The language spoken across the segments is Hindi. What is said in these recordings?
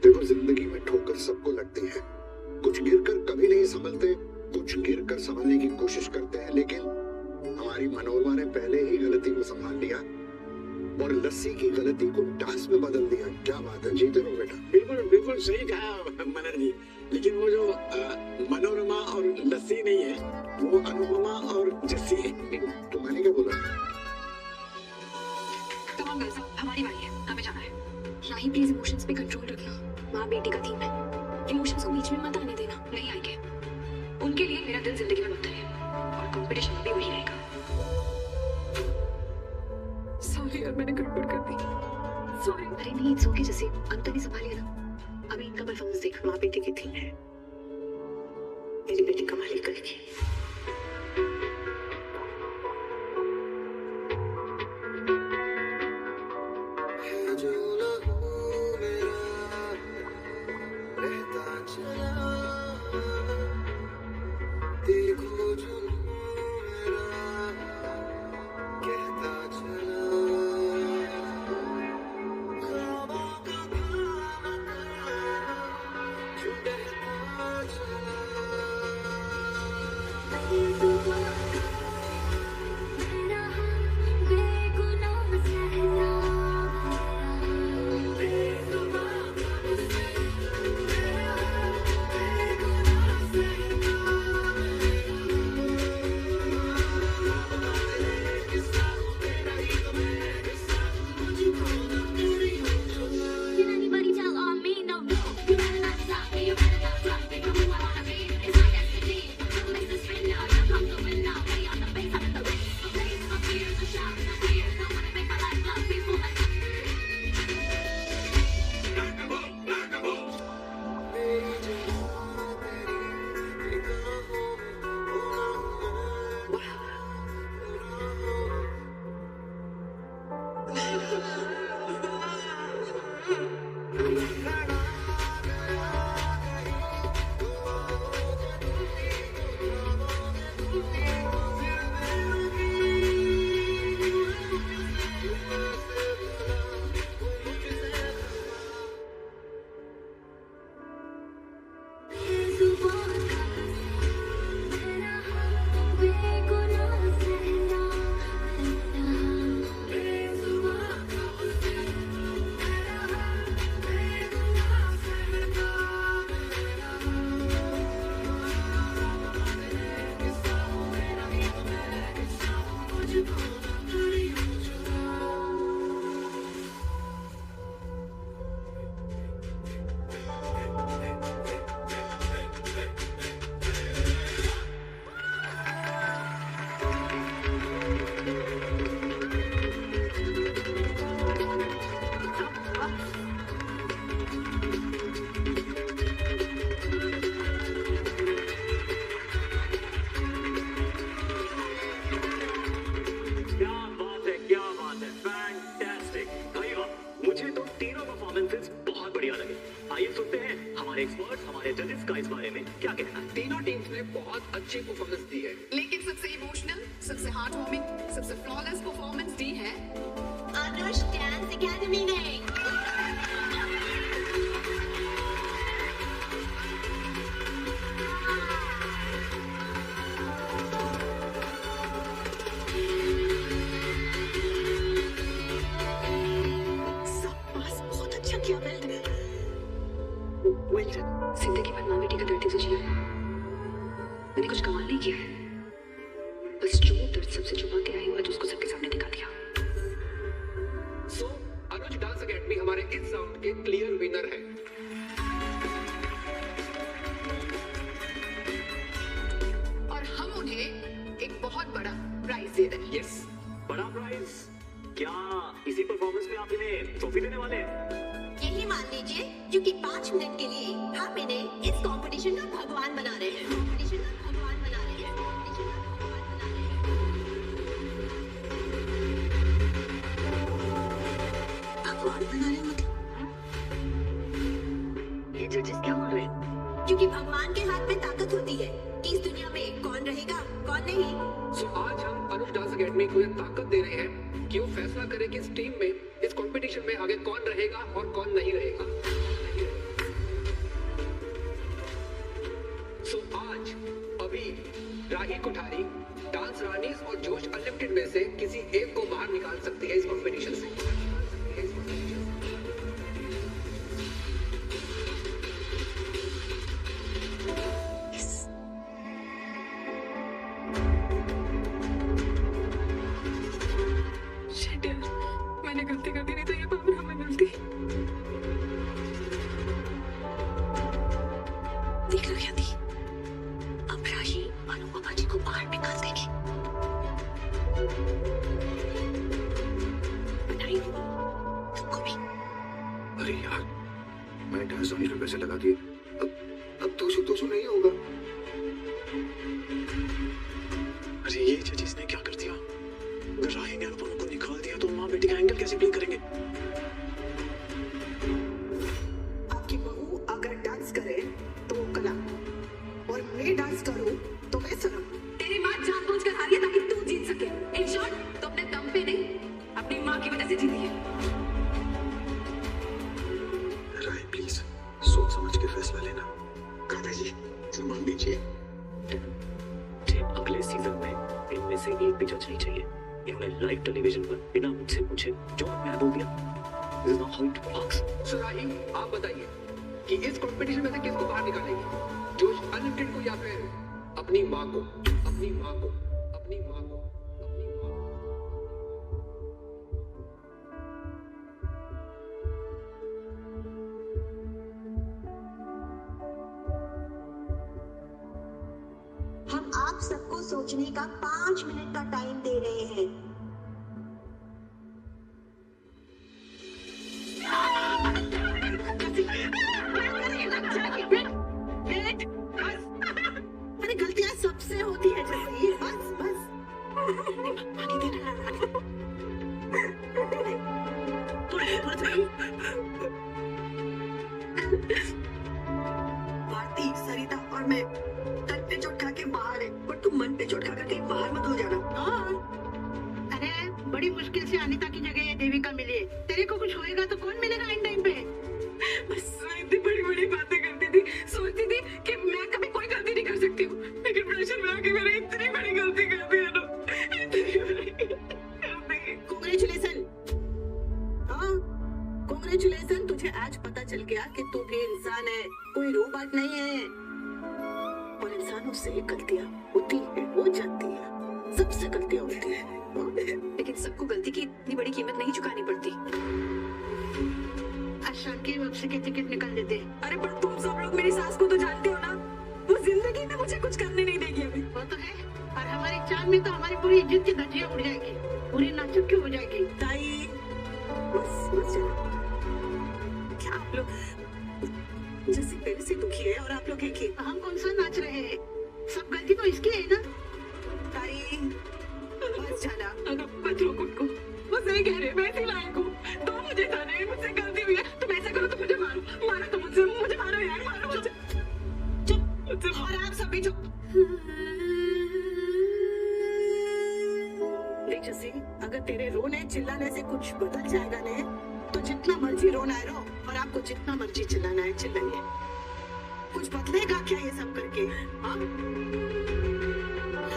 देखो, जिंदगी में ठोकर सबको लगती है। कुछ गिरकर कभी नहीं संभलते, कुछ गिरकर संभलने की कोशिश करते हैं, लेकिन हमारी मनोरमा ने पहले ही गलती को संभाल लिया और लस्सी की गलती को डांस में बदल दिया। क्या बात है, जीते रहो बेटा। बिल्कुल बिल्कुल सही कहा मनन जी, लेकिन वो जो मनोरमा और लस्सी नहीं है, वो अनुपमा और जस्सी है। तो मैंने क्या बोला? तमाम गर्ल्स, हमारी बारी है, हमें जाना है। राही प्लीज इमोशंस पे कंट्रोल रखना, माँ बेटी का थीम है, इमोशंस को बीच में मत आने देना। नहीं आएंगे, उनके लिए मेरा दिल जिंदगी में पत्थर है और कंपटीशन भी वही रहेगा। सॉरी यार, मैंने गड़बड़ कर दी, सॉरी। अरे नहीं, इट्स ओके जैसे अंत नहीं संभालिए ना। अभी इनका परफॉर्मेंस देख, माँ बेटी की थीम है, मेरी बेटी कमाल ही करेगी। तीनों टीम्स ने बहुत अच्छी परफॉर्मेंस दी है, लेकिन सबसे इमोशनल, सबसे हार्ट वार्मिंग, सबसे फ्लॉलेस परफॉर्मेंस दी है अनुष डांस एकेडमी ने। बहुत अच्छा किया वेल्डन। जिंदगी भर माँ बेटी का दर्द से जिया, मैंने कुछ कमाल नहीं किया है, बस जो दर्द सबसे छुपा के आई हूँ आज उसको सबके सामने दिखा दिया। सो अनुज डांस एकेडमी हमारे इस राउंड के क्लियर विनर है। और हम उन्हें एक बहुत बड़ा प्राइज दे रहे हैं। यस, बड़ा प्राइज। क्या इसी परफॉर्मेंस में आप इन्हें ट्रॉफी देने वाले हैं? यही मान लीजिए, क्योंकि 5 मिनट के लिए हम इन्हें इस कंपटीशन का भगवान बना रहे हैं। कंपटीशन का भगवान बना रहे हैं। कंपटीशन का भगवान बना रहे हैं। भगवान बना रहे हैं मतलब? ये जजेस क्या बोल रहे हैं? क्योंकि भगवान के हाथ में ताकत होती है कि इस दुनिया में कौन रहेगा कौन नहीं। सो आज हम अनुज डांस एकेडमी को ये ताकत दे रहे हैं कि वो फैसला करे कि इस टीम में, इस कंपटीशन में आगे कौन रहेगा और कौन नहीं रहेगा। सो आज अभी राही कोठारी डांस रानीज और जोश अनलिमिटेड में से किसी एक को बाहर निकाल सकती है इस कंपटीशन से। शिट यार, मैंने गलती कर दी, नहीं तो ये पावर हमें मिलती। देख लो क्या थी, अब राही अनुपमा जी को बाहर निकाल देगी। बनाई तुमको भी। अरे यार, मैंने डांस रानीज पे पैसे लगा दिए, अब 200 नहीं होगा। अरे ये चीज ने क्या कर दिया? अगर राही ने अनुपमा को निकाल दिया तो माँ बेटी का एंगल कैसे प्ले करेंगे? आपकी बहू अगर डांस करे तो वो कला, और मैं डांस करूं तो मैं शर्म। तेरी माँ जानबूझकर हारी है ताकि तू जीत सके। इन शॉर्ट, तुमने दम पे नहीं, अपनी माँ की वजह से जीती है। राही प्लीज सोच समझ के फैसला लेना। काका जी संभाल दीजिए। अगले सीजन में इनमें से एक भी जज नहीं चाहिए। इन्होंने लाइव टेलीविजन पर बिना मुझसे पूछे जो मैं बोल दिया। This is not how it works. सो राही, आप बताइए कि इस कंपटीशन में से किसको बाहर निकालेगी? जोश अनलिमिटेड को या फिर अपनी माँ को? अपनी माँ को, अपनी माँ को, अपनी माँ को। हम आप सबको सोचने का 5 मिनट का टाइम दे रहे हैं। अरे गलतियां सबसे होती है जैसे, बस बस। पानी दे रहा है, थोड़ा भारती, सरिता और मैं तन पे चोट खा के बाहर है, पर तुम मन पे चोट खा कर कहीं बाहर मत हो जाना। अरे बड़ी मुश्किल से अनीता की जगह ये देविका मिली है। तेरे को कुछ होएगा तो कौन मिलेगा इन टाइम पे? बस मैं इतनी बड़ी बड़ी बातें करती थी, सोचती थी कि मैं कभी कोई गलती नहीं कर सकती हूँ, लेकिन प्रेशर में आके मैंने इतनी बड़ी गलती कर दी है ना, इतनी बड़ी गलती। कांग्रेचुलेशन, हाँ कांग्रेचुलेशन, तुझे आज पता चल गया कि तू भी इंसान है, कोई रोबोट नहीं है। और इंसानों से गलतियां होती है, हो जाती है, सबसे गलतियां होती है। लेकिन सबको गलती की इतनी बड़ी कीमत नहीं चुकानी पड़ती। आशान की वापसी के टिकट निकाल देते हैं। अरे पर तुम सब लोग मेरी सास को तो जानते हो ना, वो जिंदगी में मुझे कुछ करने नहीं देगी अभी। वो तो है, और हमारी चांद में तो हमारी पूरी इज्जत की धज्जियां उड़ जाएगी, पूरी नाचुकी हो जाएगी। ताई, बस जाना। क्या आप लोग जैसे मेरे से दुखी है और आप लोग एक ही। हम कौन सा नाच रहे हैं? सब गलती तो इसकी है ना। ताई, बस जाना। मत रोको उनको, वो सही कह रहे हैं, मैं इसी लायक हूँ। तो मुझे जाने, मुझसे गलती हुई है, तुम ऐसा करो तो मुझे मारो, मारो तो मुझे मारो यार, मारो मुझे। चुप, और आप सभी चुप। देख जसी, अगर तेरे रोने चिल्लाने से कुछ बदल जाएगा ने, तो जितना मर्जी रोना है रो, और आपको जितना मर्जी चिल्लाना है चिल्लाइए। कुछ बदलेगा क्या ये सब करके? हाँ?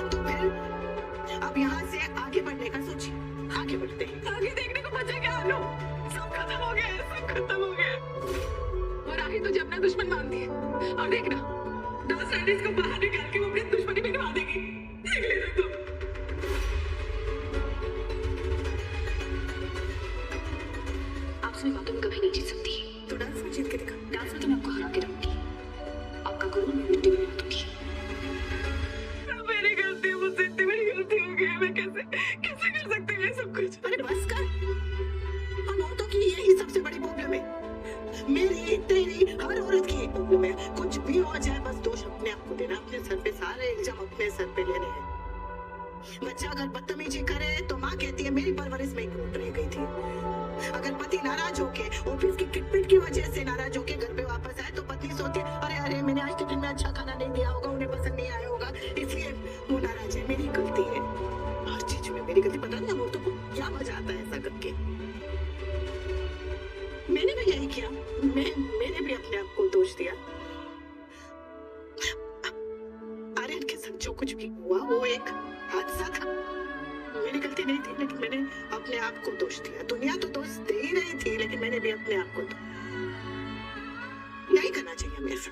तो फिर अब यहाँ से आगे बढ़ने का सोचिए, आगे बढ़ते हैं। आगे देखने को बचा क्या आलो? सब खत्म हो गया, सब खत्म हो गया। वो राही तुझे अपना दुश्मन मानती है, और देखना डांस रानीज को बाहर निकाल के वो अपनी दुश्मनी भी निभा देगी। देख लेना तुम। आप सभी बातों में कभी नहीं जीत सकती, तो डांस में जीत के दिखा। डांस में तो मैं आपको हरा के रहूंगी, आपका गुरु मैं मिट्टी में मिला दूंगी। मेरी गलती, मुझसे इतनी बड़ी गलती हो गई, मैं कैसे कर सकती हूँ ये सब कुछ? अरे बस कर, हम औरतों की यही सबसे बड़ी प्रॉब्लम है। मेरी, तेरी, हर औरत की एक प्रॉब्लम है। कुछ भी हो जाए बस दोष अपने आप को देना, अपने सर पे सारे इल्जाम अपने सर पे लेने हैं। बच्चा अगर बदतमीजी करे तो माँ कहती है मेरी परवरिश में खोट रह गई थी। अगर पति नाराज होके, ऑफिस की किटपिट की वजह से नाराज होके घर पे वापस आए तो पत्नी सोचती है अरे मैंने आज टिफिन में अच्छा खाना नहीं दिया होगा, उन्हें पसंद नहीं आया होगा, इसलिए वो नाराज है। मेरी गलती है, हर चीज में मेरी गलती। पता नहीं हम औरतों को क्या मजा आता है ऐसा करके। मैंने भी यही किया, मैंने भी अपने आप को दोष दिया। जो कुछ भी हुआ वो एक हादसा था, मेरी गलती नहीं थी, लेकिन मैंने अपने आप को दोष दिया। दुनिया तो दोष दे ही रही थी, लेकिन मैंने भी अपने आप को नहीं करना चाहिए हमें ऐसा।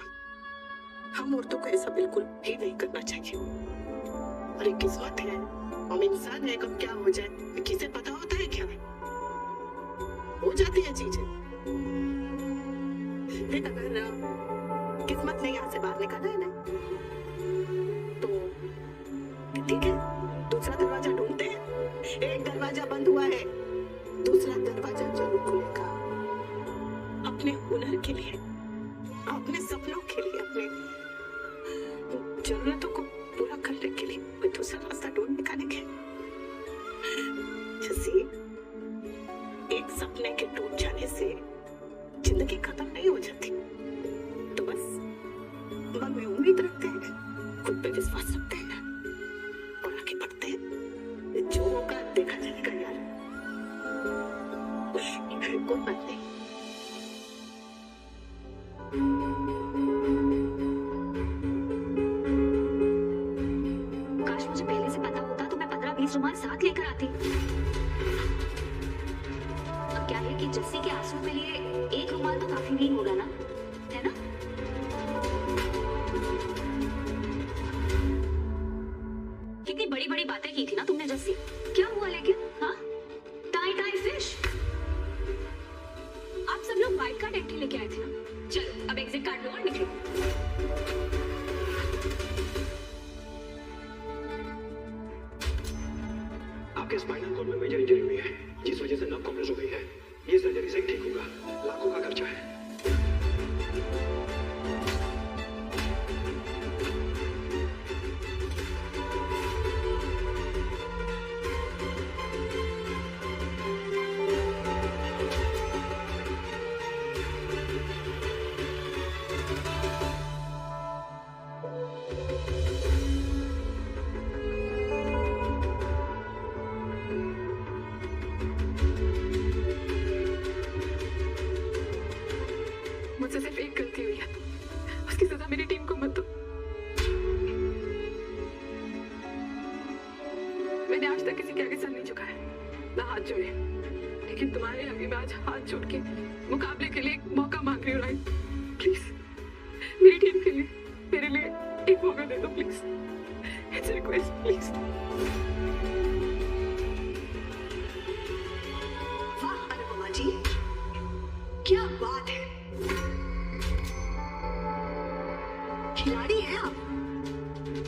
हम औरतों को ऐसा बिल्कुल ही नहीं करना चाहिए। और एक किस्मत है, हम इंसान है, कब क्या हो जाए किसे पता होता है? क्या हो जाती है चीजें। देख, अगर किस्मत ने यहाँ से बाहर निकाला है ना, तो ठीक है, दूसरा दरवाजा ढूंढते हैं। एक दरवाजा बंद हुआ है, दूसरा दरवाजा जरूर खुलेगा। अपने हुनर के लिए, अपने सपनों के लिए, अपने जरूरतों को पूरा करने के लिए कोई दूसरा रास्ता ढूंढ निकालेंगे। जैसे एक सपने के टूट जाने से जिंदगी खत्म नहीं हो जाती। तो बस मन में उम्मीद रखते हैं, खुद पे विश्वास रखते हैं और आगे बढ़ते हैं। जो होगा देखा जाएगा यार, कोई बात नहीं। काश मुझे पहले से पता होता तो मैं 15-20 रुमाल साथ लेकर आती। अब क्या है कि जस्सी के आंसू के लिए एक रुमाल तो काफी नहीं होगा ना, है ना? कितनी बड़ी बड़ी बातें की थी ना तुमने जस्सी, क्या हुआ लेकिन? हाँ, टाई टाई फिश। आप सब लोग वाइट कार्ड एंट्री लेके आए थे ना? चलो अब एग्जिट कार्ड लो और निकलो। आपके स्पाइनल कॉर्ड में मेजर इंजरी हुई है, जिस वजह से नर्व कॉम्प्रेस हो गई है। ये सर्जरी से ठीक होगा, लाखों का खर्चा है। मुझसे सिर्फ एक गलती हुई है, उसकी सजा मेरी टीम को मत दो। मैंने आज तक किसी के आगे सर नहीं झुकाया, ना हाथ जोड़े, लेकिन तुम्हारे आगे मैं आज हाथ जोड़ के मुकाबले के लिए एक मौका मांग रही हूँ। राइट, प्लीज मेरी टीम के लिए, मेरे लिए एक मौका दे दो प्लीज। It's request please. वाह अनुपमा जी, क्या बात है, खिलाड़ी हैं आप।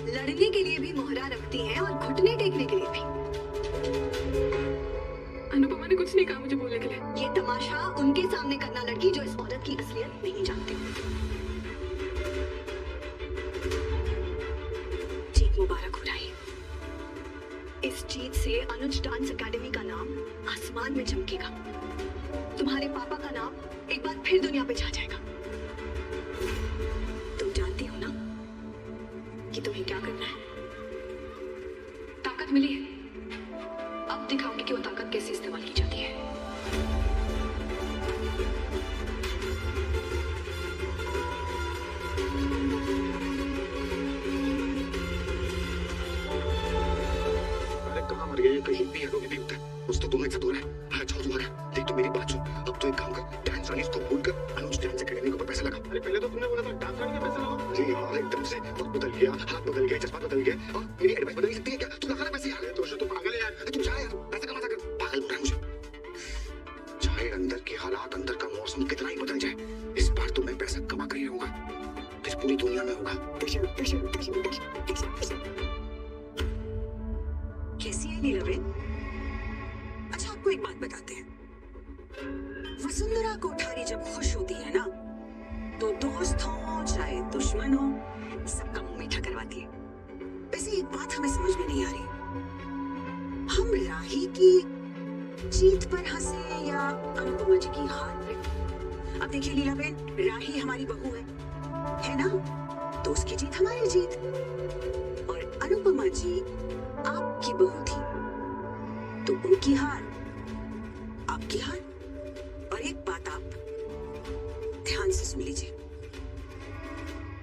लड़ने के लिए भी मोहरा रखती हैं और घुटने टेकने के लिए भी। अनुपमा ने कुछ नहीं कहा मुझे बोलने के लिए। ये तमाशा उनके सामने करना लड़की जो इस औरत की असलियत नहीं जानती। जीत मुबारक हो रही। इस जीत से अनुज डांस एकेडमी का नाम आसमान में चमकेगा। तुम्हारे पापा का नाम एक बार फिर दुनिया पे छा जाएगा। तुम जानती हो ना कि तुम्हें क्या करना है? ताकत मिली है, अब दिखाऊंगी कि वो ताकत कैसे इस्तेमाल की जाती है। अरे कहाँ मर गए? कहीं भी हटोगे भी होता है, कुछ तो तुम्हें हो रहा है। हाँ जाओ तू आगे, देख तो मेरी बात सुन। अब तो एक काम कर, डांस वाली इसको भूल कर अनुज डांस एकेडमी के ऊपर पैसे लगा। अरे पहले तो तुमने बोला था डांस वाली के पैसे लगाओ। जी हाँ, एकदम से वक्त बदल गया, हाथ बदल गए, जज्बात बदल गए, और मेरी एडवाइस बदल सकती है क्या? तू लगा ना पैसे यार। तो पागल है यार, तू जा यार, पैसे कमा कर। पागल बोल रहा है मुझे। चाहे अंदर के हालात, अंदर का मौसम कितना ही बदल जाए, इस बार तो मैं पैसा कमा कर ही रहूंगा। इस पूरी दुनिया में होगा। कैसी है नीलवेन? अच्छा आपको एक बात बताते हैं, वसुंधरा कोठारी जब खुश होती है ना, तो दोस्त हो चाहे दुश्मन हो, सबका मुंह मीठा करवाती है। वैसे एक बात हमें समझ में नहीं आ रही, हम राही की जीत पर हंसे या अनुपमा जी की हार पे? अब देखिए लीलाबेन, राही हमारी बहू है ना? तो उसकी जीत हमारी जीत, और अनुपमा जी आपकी बहू थी, तो उनकी हार आपकी हार। और एक बात आप ध्यान से सुन लीजिए,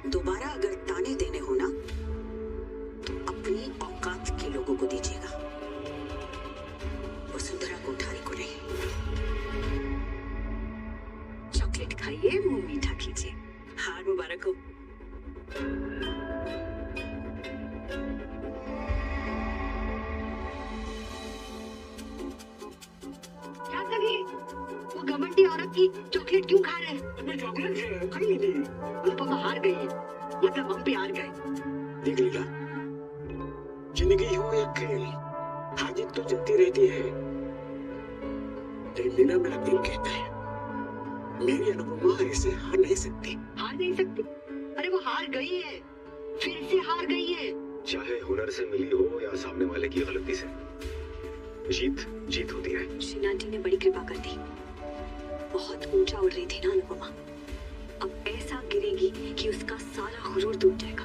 दोबारा अगर ताने देने हो ना, तो खाइए, मुंह मीठा कीजिए। हार मुबारक हो। क्या करिए? वो घमंडी औरत की चॉकलेट क्यों खा रहे हैं? मैं चॉकलेट खाई नहीं थी। अनुपमा हार गई है, मतलब हम भी हार गए। देख लीला, जिंदगी हो या खेल, हार जीत तो चलती रहती है। लेकिन लीला, मेरा दिल कहता है मेरी अनुपमा ऐसे हार नहीं सकती। हार नहीं सकती? अरे वो हार गई है, फिर से हार गई है। चाहे हुनर से मिली हो या सामने वाले की गलती से, जीत जीत होती है। शीना आंटी ने बड़ी कृपा कर दी। बहुत ऊंचा उड़ रही थी ना अनुपमा, अब ऐसा गिरेगी कि उसका सारा गुरूर टूट जाएगा।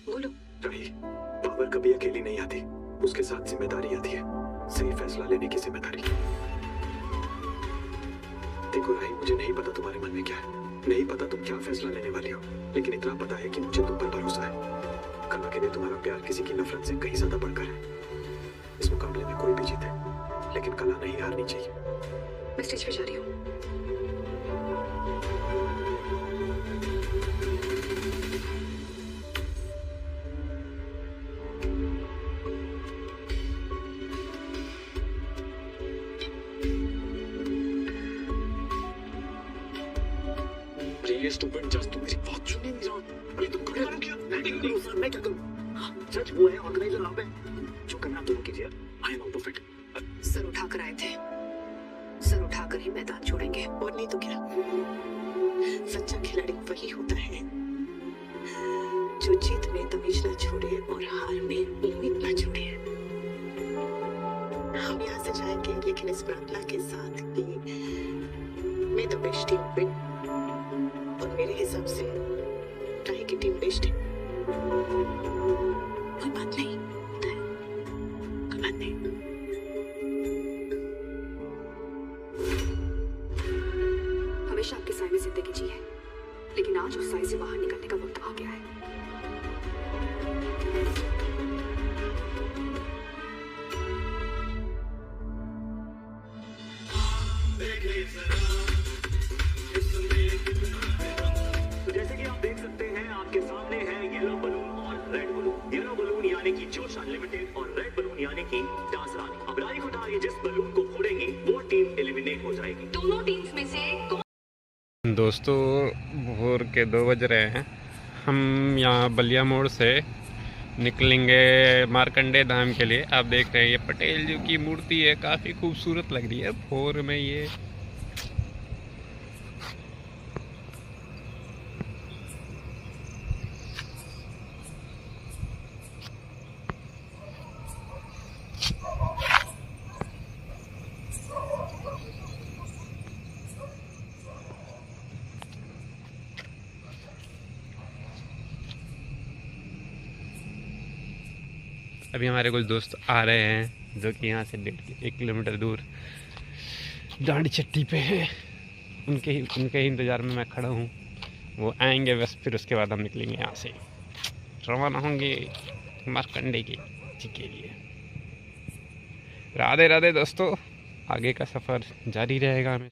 बोलो। राही, पावर कभी अकेली नहीं आती, उसके साथ जिम्मेदारी आती है, सही फैसला लेने की जिम्मेदारी। देखो राही, मुझे नहीं पता तुम्हारे मन में क्या है, नहीं पता तुम क्या फैसला लेने वाली हो, लेकिन इतना पता है कि मुझे तुम पर भरोसा है। कला के लिए तुम्हारा प्यार किसी की नफरत से कहीं ज्यादा बढ़कर है। इस मुकाबले में कोई भी जीते, लेकिन कला नहीं हारनी चाहिए। मैं स्टेज पे जा रही हूँ। ये स्टूपिड जस्ट, तुम मेरी बात सुन नहीं रहा। अरे तुम खड़े हो क्या? मैं क्या करूं? सच वो है ऑर्गेनाइजर वहां पे। जो करना तुम कीजिए, I am out of it. Sir उठाकर आए थे, सर उठाकर ही मैदान छोड़ेंगे। और नहीं तो क्या, सच्चा खिलाड़ी वही होता है जो जीत में तमीज ना छोड़े और हार में उम्मीद ना छोड़े। हम यहाँ से जाएंगे, लेकिन इस प्रार्थना के साथ कि मैं द बेस्ट टीम विन, और मेरे हिसाब से राही की टीम बेस्ट है। कोई बात नहीं, होता है, कोई बात नहीं। हमेशा आपके साए में जिंदगी जी है, लेकिन आज उस साए से बाहर निकलने का वक्त आ गया है। जैसे कि आप देख सकते हैं, आपके सामने है येलो बलून और रेड बलून। येलो बलून यानी कि जोश अनलिमिटेड और रेड बलून यानी कि डांस रानी। अब राइक उठा, ये जिस बलून को फोड़ेगी वो टीम एलिमिनेट हो जाएगी। दोनों टीम्स में से दोस्तों, भोर के 2 बज रहे हैं। हम यहाँ बलिया मोड़ से निकलेंगे मार्कंडे धाम के लिए। आप देख रहे हैं ये पटेल जी की मूर्ति है, काफ़ी खूबसूरत लग रही है भोर में ये। अभी हमारे कुछ दोस्त आ रहे हैं जो कि यहाँ से 1 किलोमीटर दूर डांडी चट्टी पे है। उनके ही इंतज़ार में मैं खड़ा हूँ। वो आएंगे बस, फिर उसके बाद हम निकलेंगे यहाँ से, रवाना होंगे मार्कंडे के लिए। राधे राधे दोस्तों, आगे का सफ़र जारी रहेगा हमें।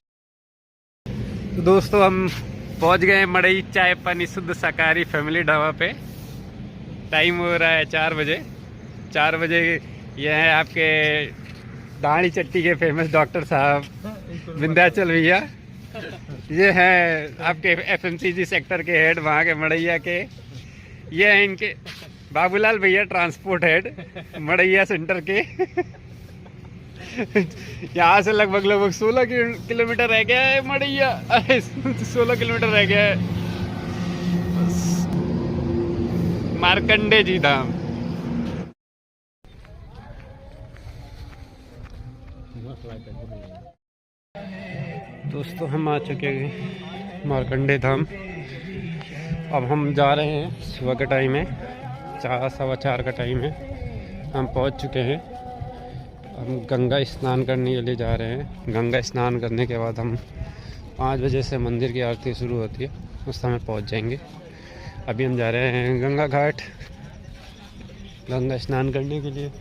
तो दोस्तों, हम पहुँच गए मड़ई चाय पानी शुद्ध शाकाहारी फैमिली ढाबा पे। टाइम हो रहा है 4 बजे। 4 बजे ये है आपके दाढ़ी चट्टी के फेमस डॉक्टर साहब विंध्याचल भैया। ये है आपके FMCG सेक्टर के हेड वहाँ के मड़ैया के। ये है इनके बाबूलाल भैया, ट्रांसपोर्ट हेड मड़ैया सेंटर के। यहाँ से लगभग 16 किलोमीटर रह गया है मड़ैया। 16 किलोमीटर रह गया है मार्कंडे जी धाम। दोस्तों, हम आ चुके हैं मार्कंडे धाम। अब हम जा रहे हैं, सुबह का टाइम है, 4 सवा 4 का टाइम है। हम पहुंच चुके हैं। हम गंगा स्नान करने के लिए जा रहे हैं। गंगा स्नान करने के बाद हम 5 बजे से मंदिर की आरती शुरू होती है, उस समय पहुंच जाएंगे। अभी हम जा रहे हैं गंगा घाट गंगा स्नान करने के लिए।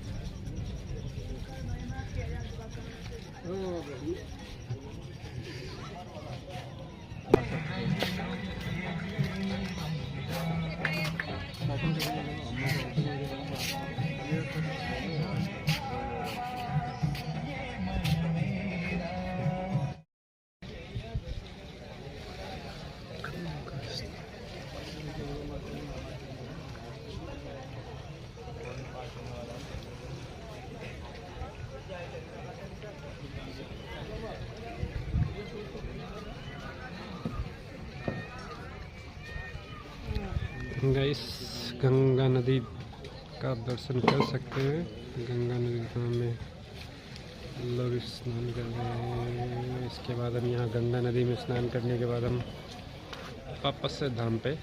इस गंगा नदी का दर्शन कर सकते हैं। गंगा नदी धाम में लोग स्नान कर रहे हैं। इसके बाद हम यहाँ गंगा नदी में स्नान करने के बाद हम वापस से धाम पे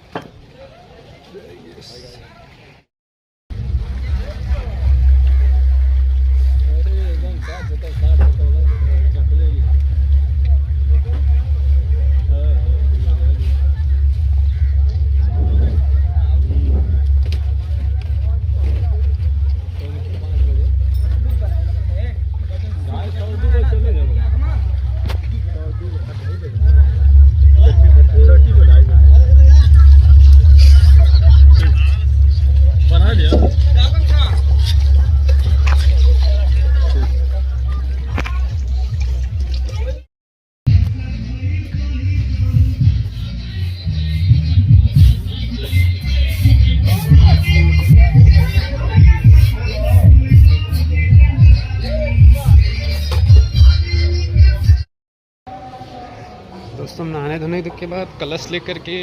दोस्तों नहाने धोने के बाद कलश लेकर के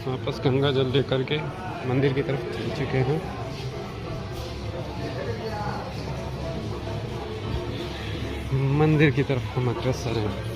वापस गंगा जल लेकर के मंदिर की तरफ चल चुके हैं। मंदिर की तरफ हम अग्रसर हैं।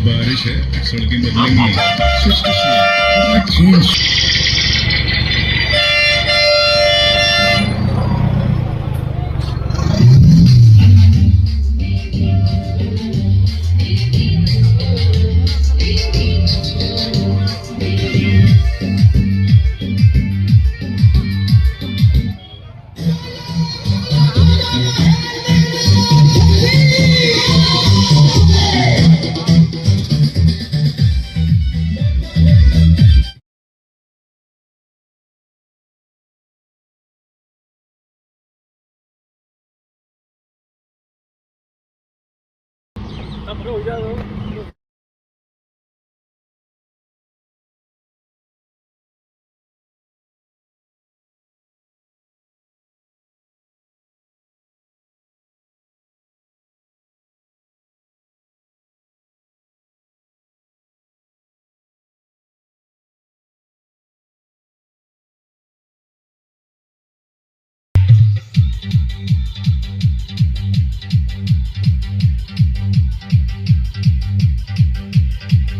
बारिश है, सड़कें बदलेंगी।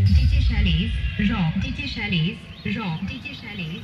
DJ Shailesh, rock. DJ Shailesh, rock. DJ Shailesh.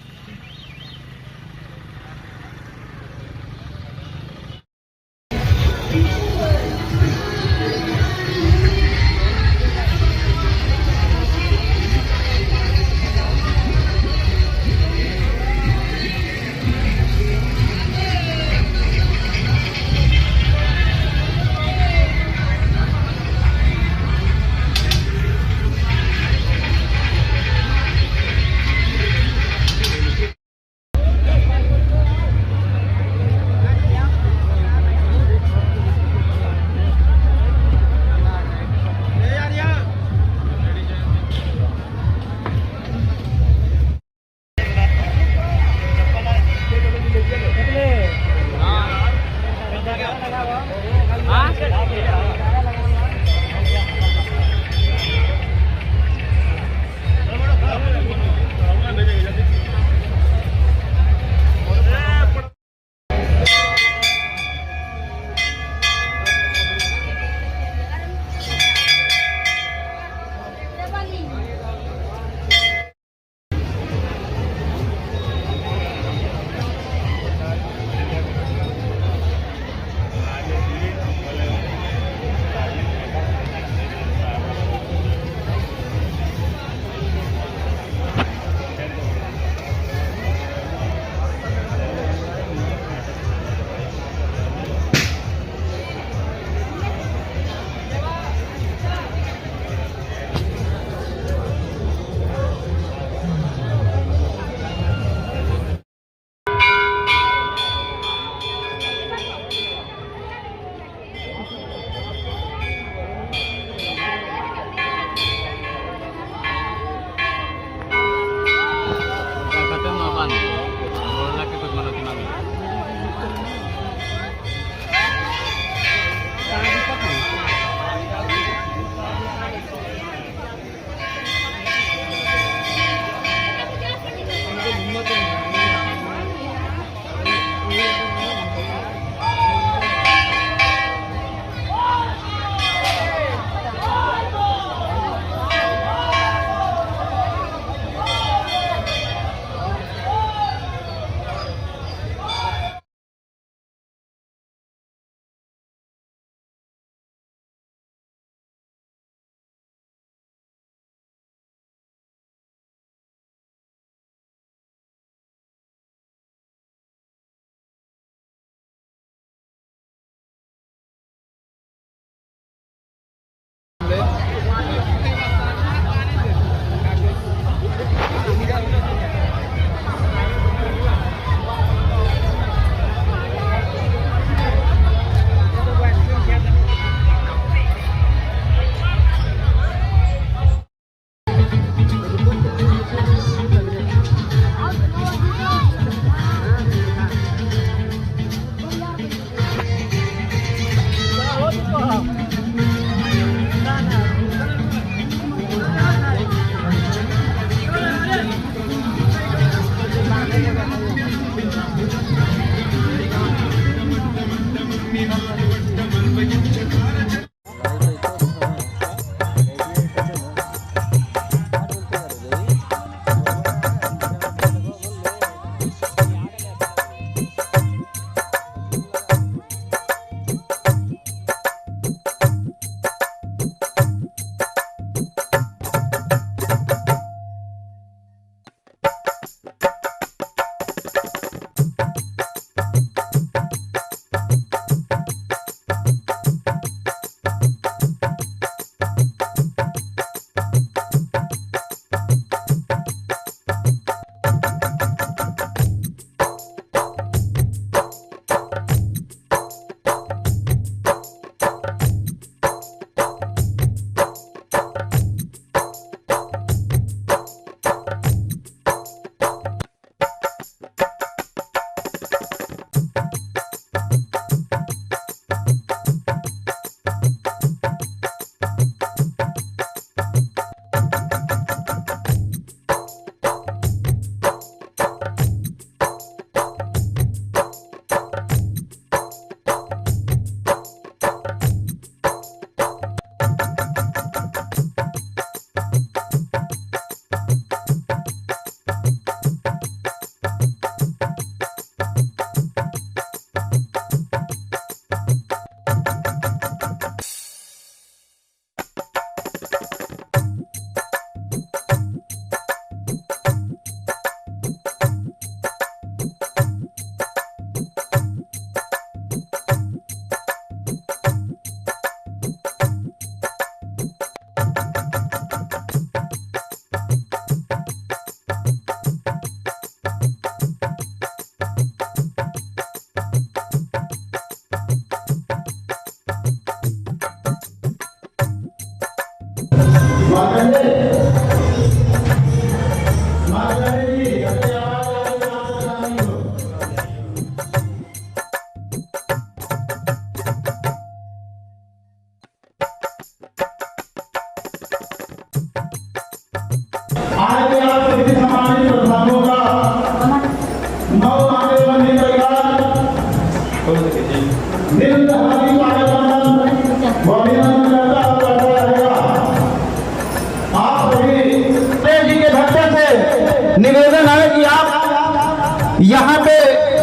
निवेदन है कि आप यहाँ पे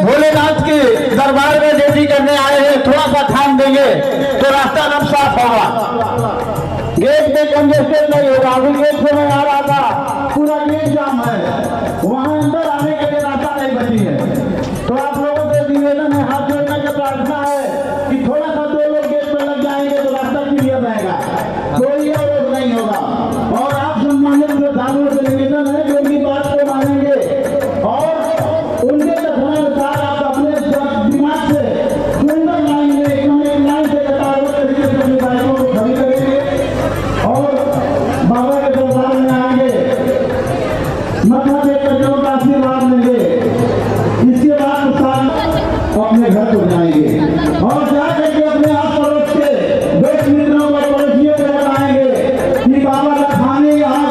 भोलेनाथ के दरबार में ड्यूटी करने आए हैं, थोड़ा सा ध्यान देंगे तो रास्ता एकदम साफ होगा, गेट पे कंजेस्टेड नहीं होगा। अभी गेट से मैं आ रहा था, पूरा गेट जाम है, वहाँ अंदर आने के लिए रास्ता नहीं बची है। तो आप लोगों से निवेदन है, हाथ जोड़ने की प्रार्थना है कि थोड़ा सा 2 लोग गेट पर लग जाएंगे तो रास्ता क्लियर रहेगा, कोई अवरोध नहीं होगा। और आप सम्मानित श्रद्धालुओं से निवेदन है जो उनकी बात को मानेंगे और उनके कथनानुसार आप अपने दिमाग से सुंदर लाइन में एक लाइन से कतार तरीके से अपनी बाइकों को खड़ी करेंगे और बाबा के दरबार में आएंगे, मत्था टेक करके उनका आशीर्वाद लेंगे। इसके बाद अपने घर को जाएंगे और जाकर के अपने आस पड़ोस के दोस्त मित्रों को पड़ोसियों को बताएंगे कि बाबा का खाने यहाँ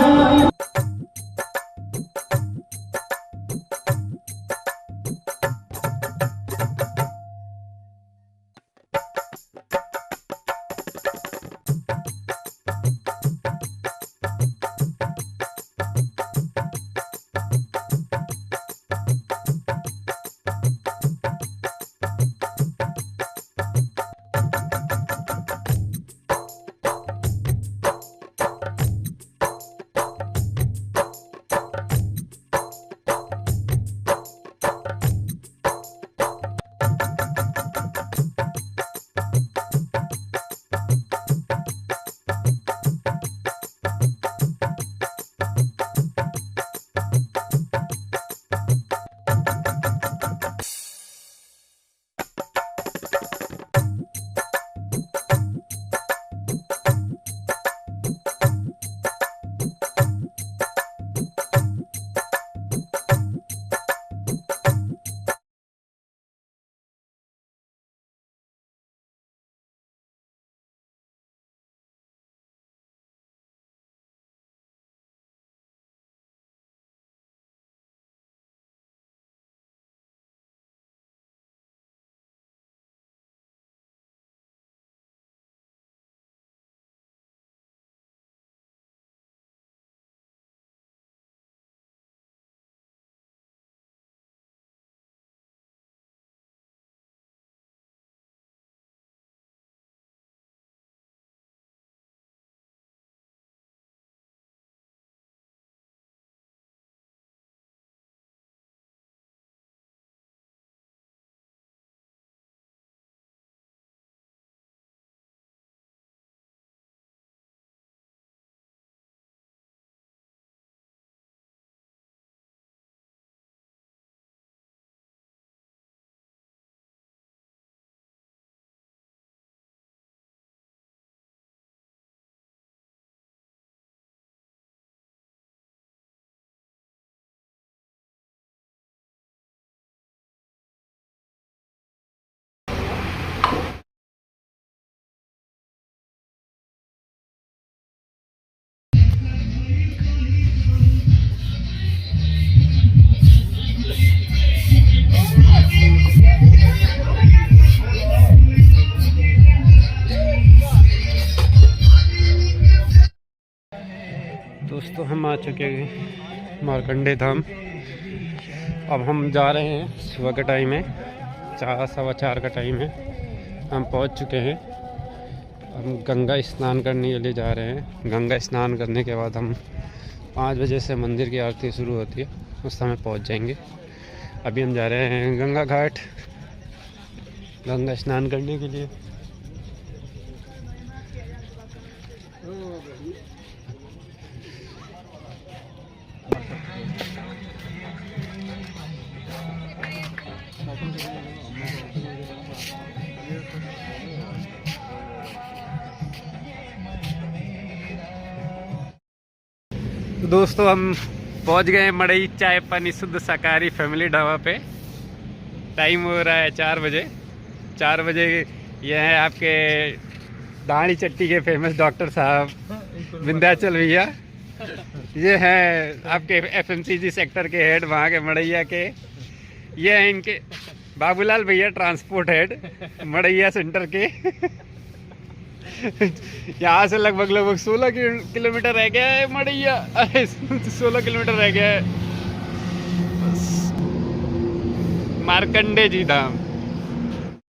दोस्तों हम आ चुके हैं मार्कंडे धाम। अब हम जा रहे हैं, सुबह का टाइम है, 4:15 का टाइम है, हम पहुंच चुके हैं। हम गंगा स्नान करने के लिए जा रहे हैं। गंगा स्नान करने के बाद हम 5 बजे से मंदिर की आरती शुरू होती है, उस समय पहुंच जाएंगे। अभी हम जा रहे हैं गंगा घाट गंगा स्नान करने के लिए। तो दोस्तों हम पहुंच गए मड़ई चाय पानी शुद्ध शाकाहारी फैमिली ढाबा पे। टाइम हो रहा है 4 बजे। 4 बजे ये है आपके दाढ़ी चट्टी के फेमस डॉक्टर साहब विंध्याचल भैया। ये है आपके FMCG सेक्टर के हेड वहाँ के मड़ैया के। ये है इनके बाबूलाल भैया ट्रांसपोर्ट हेड मड़ैया सेंटर के। यहाँ से लगभग 16 किलोमीटर रह गया है मड़ैया। 16 किलोमीटर रह गया है मार्कंडे जी धाम।